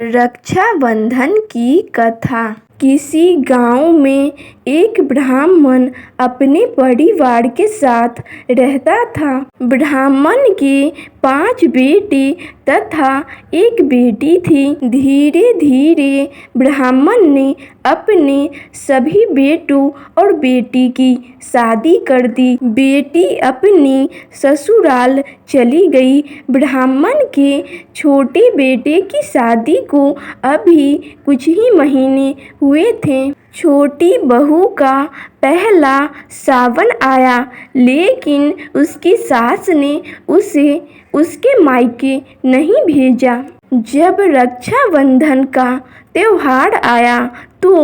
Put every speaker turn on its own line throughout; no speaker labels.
रक्षाबंधन की कथा। किसी गांव में एक ब्राह्मण अपने परिवार के साथ रहता था। ब्राह्मण के 5 बेटे तथा एक बेटी थी। धीरे धीरे ब्राह्मण ने अपने सभी बेटों और बेटी की शादी कर दी। बेटी अपनी ससुराल चली गई। ब्राह्मण के छोटे बेटे की शादी को अभी कुछ ही महीने हुए थे। छोटी बहू का पहला सावन आया, लेकिन उसकी सास ने उसे उसके मायके नहीं भेजा। जब रक्षाबंधन का त्योहार आया तो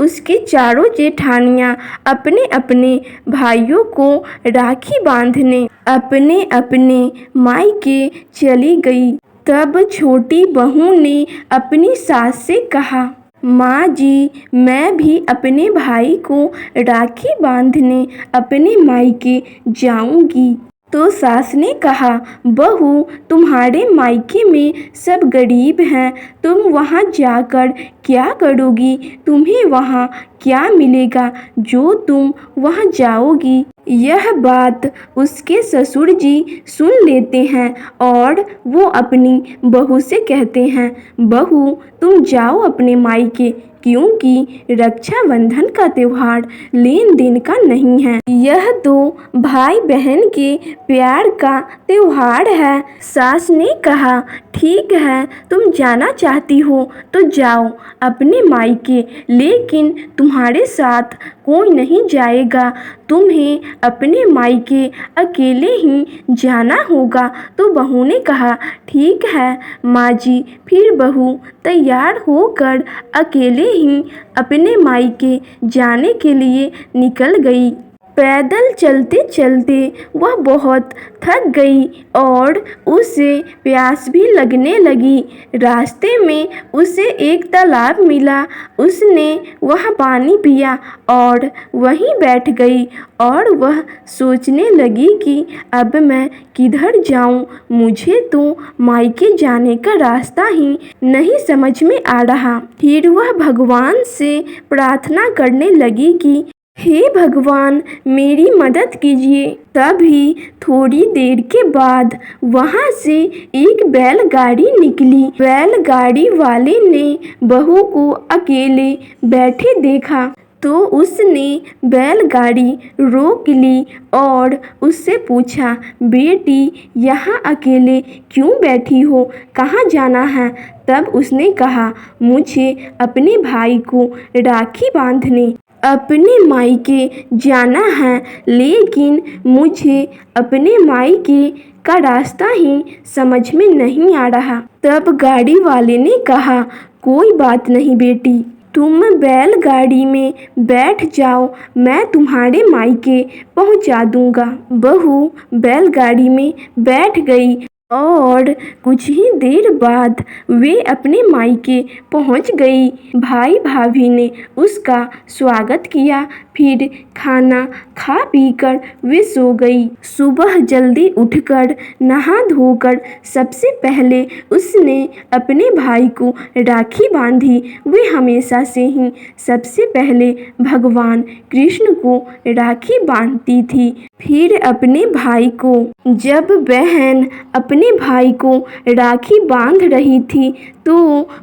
उसकी चारों जेठानियां अपने अपने भाइयों को राखी बांधने अपने अपने मायके चली गई। तब छोटी बहू ने अपनी सास से कहा, माँ जी, मैं भी अपने भाई को राखी बांधने अपने मायके जाऊंगी। तो सास ने कहा, बहू, तुम्हारे मायके में सब गरीब हैं, तुम वहाँ जाकर क्या करोगी? तुम्हें वहाँ क्या मिलेगा जो तुम वहाँ जाओगी? यह बात उसके ससुर जी सुन लेते हैं और वो अपनी बहू से कहते हैं, बहू, तुम जाओ अपने मायके, क्योंकि रक्षाबंधन का त्योहार लेन देन का नहीं है, यह तो भाई बहन के प्यार का त्योहार है। सास ने कहा, ठीक है, तुम जाना चाहती हो तो जाओ अपने मायके, लेकिन तुम्हारे साथ कोई नहीं जाएगा। तुम्हें अपने मायके अकेले ही जाना होगा। तो बहू ने कहा, ठीक है माँ जी। फिर बहू तैयार होकर अकेले ही अपने मायके जाने के लिए निकल गई। पैदल चलते चलते वह बहुत थक गई और उसे प्यास भी लगने लगी। रास्ते में उसे एक तालाब मिला। उसने वहाँ पानी पिया और वहीं बैठ गई और वह सोचने लगी कि अब मैं किधर जाऊँ? मुझे तो मायके जाने का रास्ता ही नहीं समझ में आ रहा। फिर वह भगवान से प्रार्थना करने लगी कि हे भगवान, मेरी मदद कीजिए। तभी थोड़ी देर के बाद वहाँ से एक बैलगाड़ी निकली। बैलगाड़ी वाले ने बहू को अकेले बैठे देखा तो उसने बैलगाड़ी रोक ली और उससे पूछा, बेटी, यहाँ अकेले क्यों बैठी हो? कहाँ जाना है? तब उसने कहा, मुझे अपने भाई को राखी बांधने अपने मायके जाना है, लेकिन मुझे अपने मायके का रास्ता ही समझ में नहीं आ रहा। तब गाड़ी वाले ने कहा, कोई बात नहीं बेटी, तुम बैलगाड़ी में बैठ जाओ, मैं तुम्हारे मायके पहुंचा दूंगा। बहू बैलगाड़ी में बैठ गई और कुछ ही देर बाद वे अपने मायके पहुंच गई। भाई भाभी ने उसका स्वागत किया। फिर खाना खा पीकर वे सो गई। सुबह जल्दी उठकर नहा धोकर सबसे पहले उसने अपने भाई को राखी बांधी। वे हमेशा से ही सबसे पहले भगवान कृष्ण को राखी बांधती थी, फिर अपने भाई को। जब बहन अपने भाई को राखी बांध रही थी तो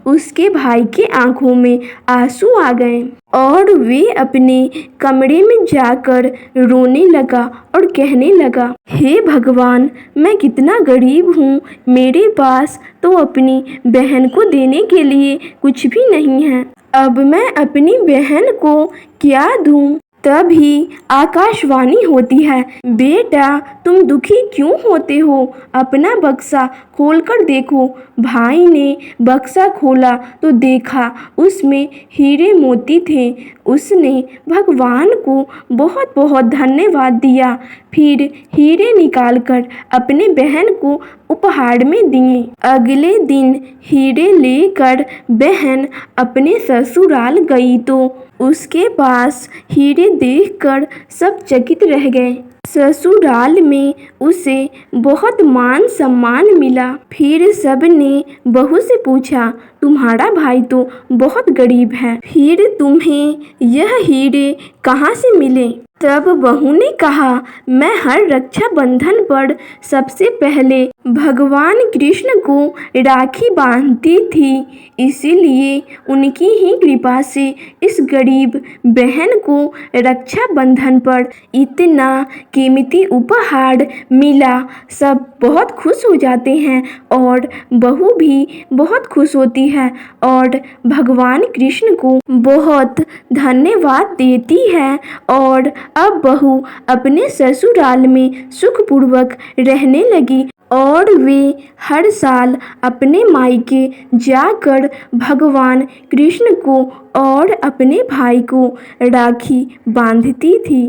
उसके भाई के आंखों में आंसू आ गए और वे अपने कमरे में जाकर रोने लगा और कहने लगा, हे भगवान, मैं कितना गरीब हूँ, मेरे पास तो अपनी बहन को देने के लिए कुछ भी नहीं है। अब मैं अपनी बहन को क्या दूँ? तभी आकाशवाणी होती है, बेटा, तुम दुखी क्यों होते हो? अपना बक्सा खोलकर देखो। भाई ने बक्सा खोला तो देखा उसमें हीरे मोती थे। उसने भगवान को बहुत बहुत धन्यवाद दिया। फिर हीरे निकालकर अपने बहन को उपहार में दिए। अगले दिन हीरे लेकर बहन अपने ससुराल गई तो उसके पास हीरे देखकर सब चकित रह गए। ससुराल में उसे बहुत मान सम्मान मिला। फिर सबने बहू से पूछा, तुम्हारा भाई तो बहुत गरीब है, फिर तुम्हें यह हीरे कहाँ से मिले? तब बहू ने कहा, मैं हर रक्षाबंधन पर सबसे पहले भगवान कृष्ण को राखी बांधती थी, इसीलिए उनकी ही कृपा से इस गरीब बहन को रक्षाबंधन पर इतना कीमती उपहार मिला। सब बहुत खुश हो जाते हैं और बहू भी बहुत खुश होती है और भगवान कृष्ण को बहुत धन्यवाद देती है और अब बहू अपने ससुराल में सुखपूर्वक रहने लगी और वे हर साल अपने मायके जाकर भगवान कृष्ण को और अपने भाई को राखी बांधती थी।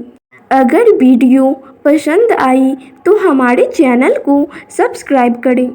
अगर वीडियो पसंद आई तो हमारे चैनल को सब्सक्राइब करें।